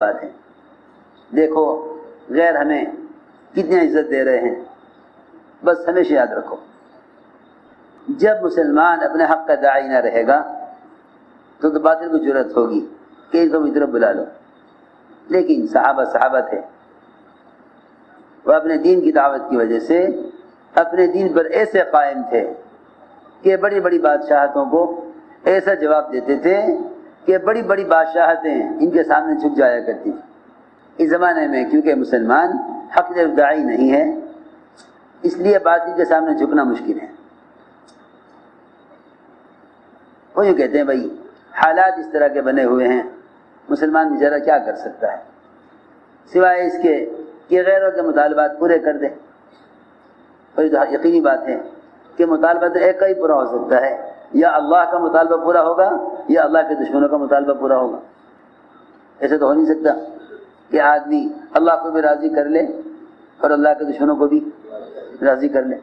بات ہے. دیکھو غیر ہمیں کتنی عزت دے رہے ہیں، بس ہمیشہ یاد رکھو جب مسلمان اپنے حق کا داعی نہ رہے گا تو باطل کو جرأت ہوگی کہ ان کو بھی طرف بلا لو. لیکن صحابہ تھے، وہ اپنے دین کی دعوت کی وجہ سے اپنے دین پر ایسے قائم تھے کہ بڑی بڑی بادشاہتوں کو ایسا جواب دیتے تھے کہ بڑی بڑی بادشاہتیں ان کے سامنے جھک جایا کرتی تھی. اس زمانے میں کیونکہ مسلمان حق کی طرف داعی نہیں ہے، اس لیے باطل کے سامنے جھکنا مشکل ہے. وہ یوں کہتے ہیں بھائی حالات اس طرح کے بنے ہوئے ہیں، مسلمان بیچارہ کیا کر سکتا ہے سوائے اس کے کہ غیروں کے مطالبات پورے کر دے. اور یہ یقینی بات ہے کہ مطالبہ تو ایک کا ہی پورا ہو سکتا ہے، یا اللہ کا مطالبہ پورا ہوگا یا اللہ کے دشمنوں کا مطالبہ پورا ہوگا. ایسے تو ہو نہیں سکتا کہ آدمی اللہ کو بھی راضی کر لے اور اللہ کے دشمنوں کو بھی راضی کر لے.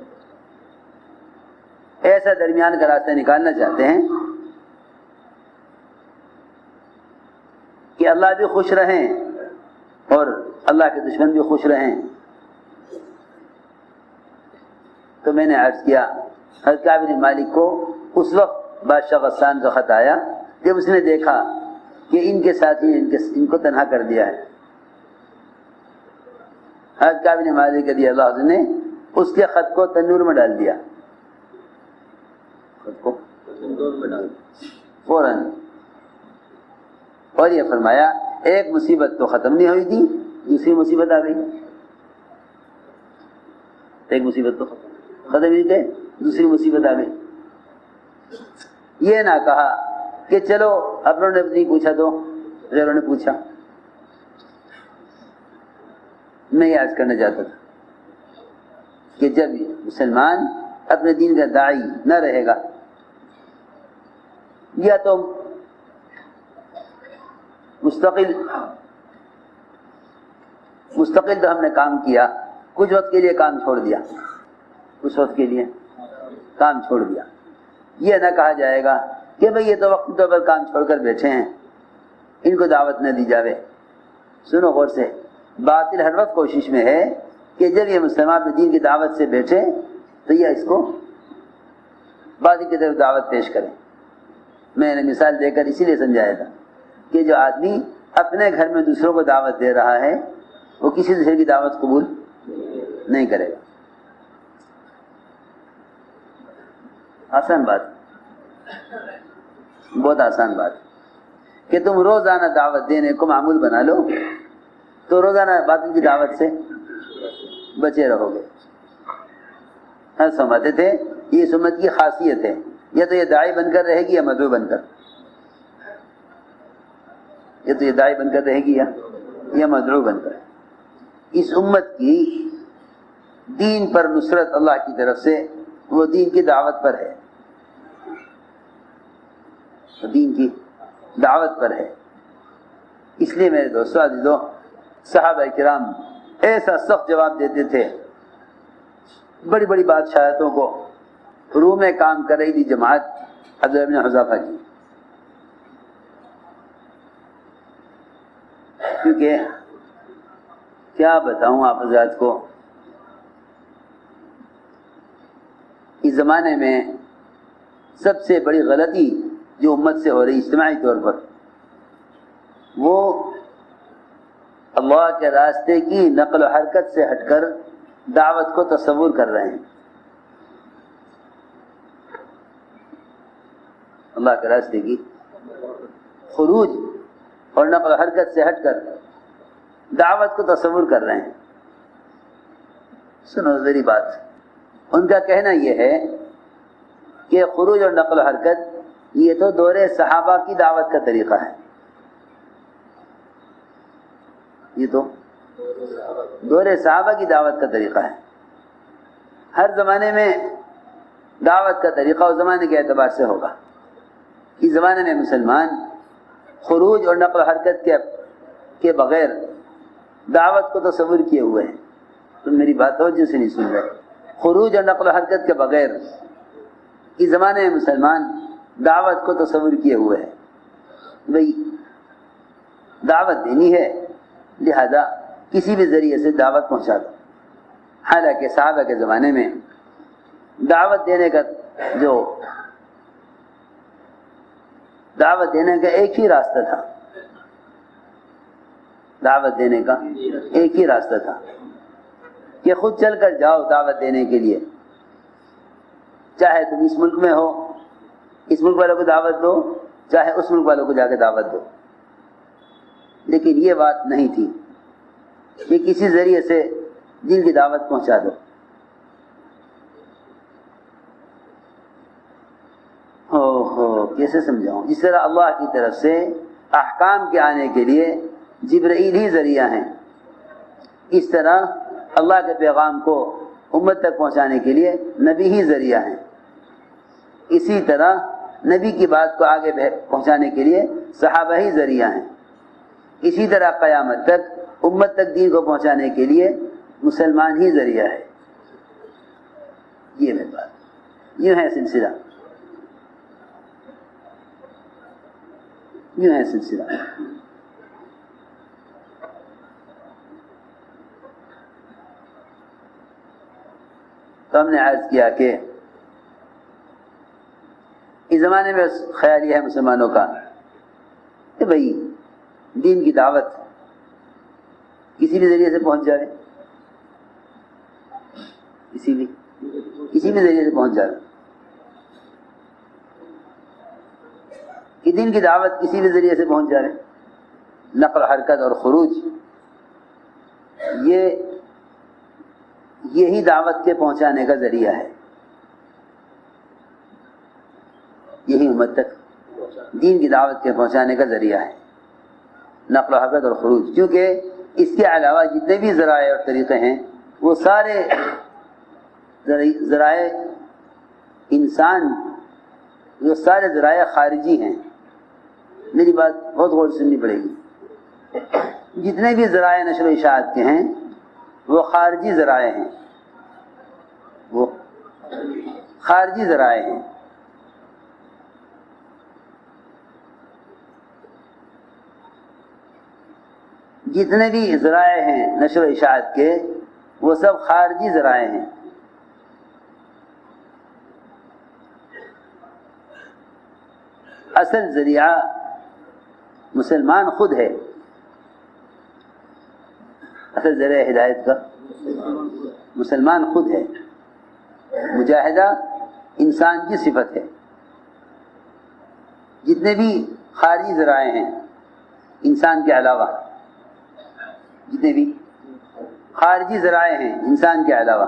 ایسا درمیان کا راستہ نکالنا چاہتے ہیں کہ اللہ بھی خوش رہیں اور اللہ کے دشمن بھی خوش رہیں. تو میں نے عرض کیا حضرت کعب بن مالک کو اس وقت بادشاہ غسان کا خط آیا جب اس نے دیکھا کہ ان کے ساتھی ان کو تنہا کر دیا ہے. حضرت کعب بن مالک رضی اللہ عنہ نے اس کے خط کو تنور میں ڈال دیا، خط کو فوراً، اور یہ فرمایا ایک مصیبت تو ختم نہیں ہوئی تھی، دوسری مصیبت آ گئی. ایک مصیبت تو ختم نہیں تھے، دوسری مصیبت آ گئی. یہ نہ کہا کہ چلو اپنوں نے نہیں پوچھا تو غیروں نے پوچھا. میں یہ عرض کرنا چاہتا تھا کہ جب مسلمان اپنے دین کا داعی نہ رہے گا، یا تو مستقل تو ہم نے کام کیا، کچھ وقت کے لیے کام چھوڑ دیا، کچھ وقت کے لیے کام چھوڑ دیا. یہ نہ کہا جائے گا کہ بھئی یہ تو وقت طور پر کام چھوڑ کر بیٹھے ہیں، ان کو دعوت نہ دی جاوے. سنو غور سے، باطل ہر وقت کوشش میں ہے کہ جب یہ مسلمان اپنے دین کی دعوت سے بیٹھے تو یہ اس کو باطل کی طرف دعوت پیش کریں. میں نے مثال دے کر اسی لیے سمجھایا تھا کہ جو آدمی اپنے گھر میں دوسروں کو دعوت دے رہا ہے وہ کسی دوسرے کی دعوت قبول نہیں کرے گا. آسان بات، بہت آسان بات کہ تم روزانہ دعوت دینے کو معمول بنا لو تو روزانہ باطل کی دعوت سے بچے رہو گے. ہر سمجھتے تھے یہ اس امت کی خاصیت ہے، یا تو یہ داعی بن کر رہے گی یا مدعو بن کر، یا تو یہ داعی بن کر رہے گی یا مدعو بن کر. اس امت کی دین پر نصرت اللہ کی طرف سے وہ دین کی دعوت پر ہے، دین کی دعوت پر ہے. اس لیے میرے دوستو عزیزو، صحابہ کرام ایسا سخت جواب دیتے تھے. بڑی بڑی بادشاہتوں کو روم میں کام کر رہی تھی جماعت عبداللہ بن حذافہ کی، کیونکہ کیا بتاؤں آپ حضرات کو، اس زمانے میں سب سے بڑی غلطی جو امت سے ہو رہی اجتماعی طور پر، وہ اللہ کے راستے کی نقل و حرکت سے ہٹ کر دعوت کو تصور کر رہے ہیں. اللہ کے راستے کی خروج اور نقل و حرکت سے ہٹ کر دعوت کو تصور کر رہے ہیں. سنو ذری بات، ان کا کہنا یہ ہے کہ خروج اور نقل و حرکت یہ تو دور صحابہ کی دعوت کا طریقہ ہے، یہ تو دور صحابہ کی دعوت کا طریقہ ہے. ہر زمانے میں دعوت کا طریقہ اس زمانے کے اعتبار سے ہوگا. اس زمانے میں مسلمان خروج اور نقل و حرکت کے بغیر دعوت کو تصور کیے ہوئے ہیں. تم میری بات توجہ سے نہیں سن رہے. خروج اور نقل و حرکت کے بغیر اس زمانے میں مسلمان دعوت کو تصور کیے ہوئے ہیں. بھئی دعوت دینی ہے لہذا کسی بھی ذریعے سے دعوت پہنچا دو. حالانکہ صحابہ کے زمانے میں دعوت دینے کا ایک ہی راستہ تھا. دعوت دینے کا ایک ہی راستہ تھا کہ خود چل کر جاؤ دعوت دینے کے لیے. چاہے تم اس ملک میں ہو، اس ملک والوں کو دعوت دو، چاہے اس ملک والوں کو جا کے دعوت دو. لیکن یہ بات نہیں تھی کہ کسی ذریعے سے دین کی دعوت پہنچا دو. کیسے سمجھاؤں؟ جس طرح اللہ کی طرف سے احکام کے آنے کے لیے جبرائیل ہی ذریعہ ہیں، اس طرح اللہ کے پیغام کو امت تک پہنچانے کے لیے نبی ہی ذریعہ ہیں. اسی طرح نبی کی بات کو آگے پہنچانے کے لیے صحابہ ہی ذریعہ ہیں. اسی طرح قیامت تک امت تک دین کو پہنچانے کے لیے مسلمان ہی ذریعہ ہے. یہ میری بات، یوں ہے سلسلہ، یوں ہے سلسلہ. تو ہم نے عرض کیا کہ اس زمانے میں خیال یہ ہے مسلمانوں کا کہ بھائی دین کی دعوت کسی بھی ذریعے سے پہنچ جائے، کسی بھی ذریعے سے پہنچ جائے، کہ دین کی دعوت کسی بھی ذریعے سے پہنچ جائے. نقل حرکت اور خروج یہی دعوت کے پہنچانے کا ذریعہ ہے. یہی امت تک دین کی دعوت کے پہنچانے کا ذریعہ ہے، نقل و حرکت اور خروج. کیونکہ اس کے علاوہ جتنے بھی ذرائع اور طریقے ہیں وہ سارے ذرائع انسان، وہ سارے ذرائع خارجی ہیں. میری بات بہت غور سے سننی پڑے گی. جتنے بھی ذرائع نشر و اشاعت کے ہیں وہ خارجی ذرائع ہیں، وہ خارجی ذرائع ہیں. جتنے بھی ذرائع ہیں نشر و اشاعت کے وہ سب خارجی ذرائع ہیں. اصل ذریعہ مسلمان خود ہے. اصل ذریعہ ہدایت کا مسلمان خود ہے. مجاہدہ انسان کی صفت ہے. جتنے بھی خارجی ذرائع ہیں انسان کے علاوہ، جتنے بھی خارجی ذرائع ہیں انسان کے علاوہ،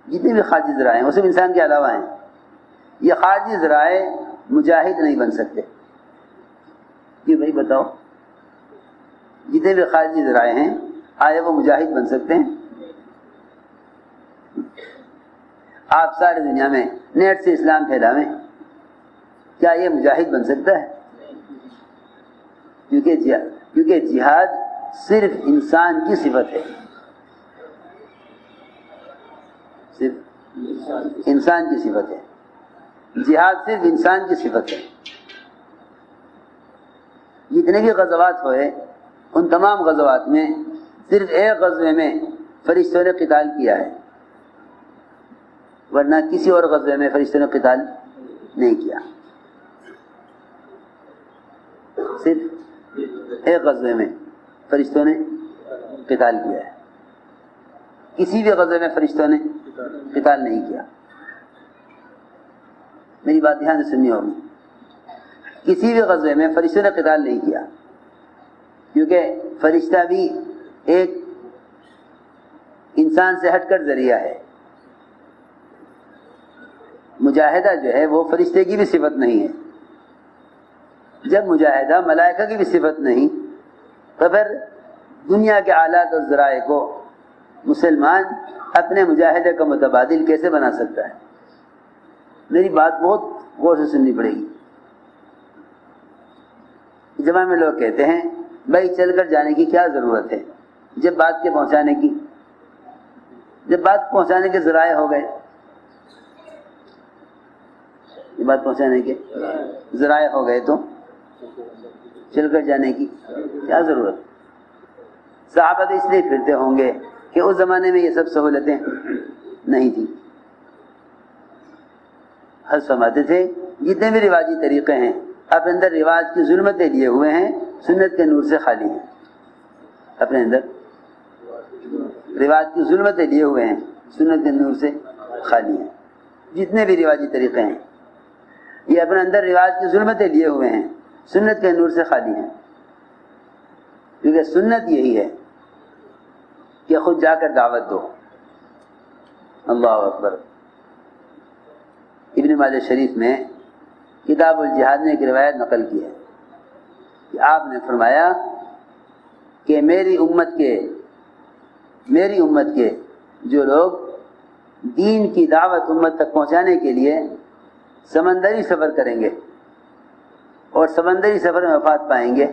جتنے بھی خارجی ذرائع ہیں وہ سب انسان کے علاوہ ہیں. یہ خارجی ذرائع مجاہد نہیں بن سکتے. کہ بھائی بتاؤ، جتنے بھی خارجی ذرائع ہیں آیا وہ مجاہد بن سکتے ہیں؟ آپ ساری دنیا میں نیٹ سے اسلام پھیلاویں، کیا یہ مجاہد بن سکتا ہے؟ کیونکہ جہاد صرف انسان کی صفت ہے، صرف انسان کی صفت ہے. جہاد صرف انسان کی صفت ہے. جتنے بھی غزوات ہوئے ان تمام غزوات میں صرف ایک غزوے میں فرشتوں نے قتال کیا ہے، ورنہ کسی اور غزوے میں فرشتوں نے قتال نہیں کیا. صرف ایک غزوے میں فرشتوں نے قتال کیا ہے، کسی بھی غزوے میں فرشتوں نے قتال نہیں کیا. میری بات دھیان سے سننی ہوگی. کسی بھی غزوے میں فرشتوں نے قتال نہیں کیا، کیونکہ فرشتہ بھی ایک انسان سے ہٹ کر ذریعہ ہے. مجاہدہ جو ہے وہ فرشتے کی بھی صفت نہیں ہے. جب مجاہدہ ملائکہ کی بھی صفت نہیں تو پھر دنیا کے آلات اور ذرائع کو مسلمان اپنے مجاہدے کا متبادل کیسے بنا سکتا ہے؟ میری بات بہت غور سے سننی پڑے گی. زمانے میں لوگ کہتے ہیں بھائی چل کر جانے کی کیا ضرورت ہے جب بات کے پہنچانے کی، جب بات پہنچانے کے ذرائع ہو گئے، یہ بات پہنچانے کے ذرائع ہو گئے تو چل کر جانے کی کیا ضرورت؟ صحابہ تو اس لیے پھرتے ہوں گے کہ اس زمانے میں یہ سب سہولتیں نہیں تھیں. حضرت فرماتے تھے جتنے بھی رواجی طریقے ہیں اپنے اندر رواج کی ظلمتیں لیے ہوئے ہیں، سنت کے نور سے خالی ہیں. اپنے اندر رواج کی ظلمتیں لیے ہوئے ہیں، سنت کے نور سے خالی ہیں. جتنے بھی رواجی طریقے ہیں یہ اپنے اندر رواج کی ظلمتیں لیے ہوئے ہیں، سنت کے نور سے خالی ہیں. کیونکہ سنت یہی ہے کہ خود جا کر دعوت دو. اللہ اکبر. ابن ماجہ شریف میں کتاب الجہاد میں ایک روایت نقل کی ہے کہ آپ نے فرمایا کہ میری امت کے جو لوگ دین کی دعوت امت تک پہنچانے کے لیے سمندری سفر کریں گے اور سمندری سفر میں وفات پائیں گے،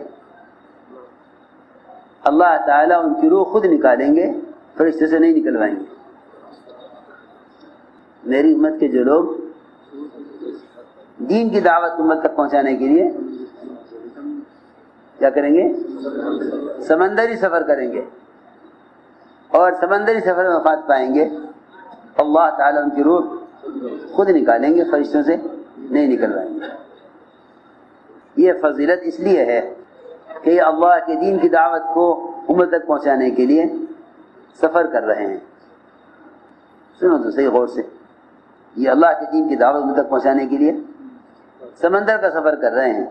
اللہ تعالیٰ ان کی روح خود نکالیں گے، فرشتے سے نہیں نکلوائیں گے. میری امت کے جو لوگ دین کی دعوت امت تک پہنچانے کے لیے کیا کریں گے؟ سمندری سفر کریں گے اور سمندری سفر میں وفات پائیں گے، اللہ تعالیٰ ان کی روح خود نکالیں گے، فرشتوں سے نہیں نکلوائیں گے. یہ فضیلت اس لیے ہے کہ یہ اللہ کے دین کی دعوت کو امت تک پہنچانے کے لیے سفر کر رہے ہیں. سنو تو صحیح غور سے، یہ اللہ کے دین کی دعوت امت تک پہنچانے کے لیے سمندر کا سفر کر رہے ہیں.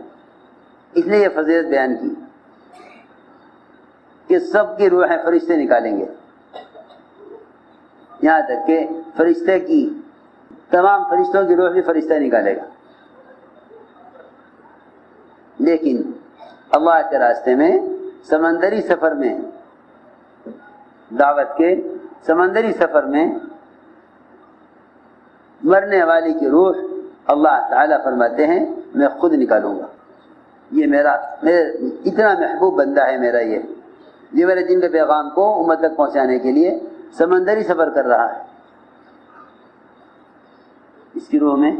اس لیے یہ فضیلت بیان کی کہ سب کی روحیں فرشتے نکالیں گے، یہاں تک کہ فرشتے کی تمام فرشتوں کی روح بھی فرشتہ نکالے گا. لیکن اللہ کے راستے میں سمندری سفر میں دعوت کے سمندری سفر میں مرنے والی کی روح اللہ تعالیٰ فرماتے ہیں میں خود نکالوں گا. یہ میرا اتنا محبوب بندہ ہے میرا، یہ میرے دین کے پیغام کو امت تک پہنچانے کے لیے سمندری سفر کر رہا ہے، اس کی روح میں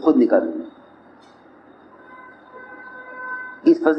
خود نکالوں گا. اس فضیلت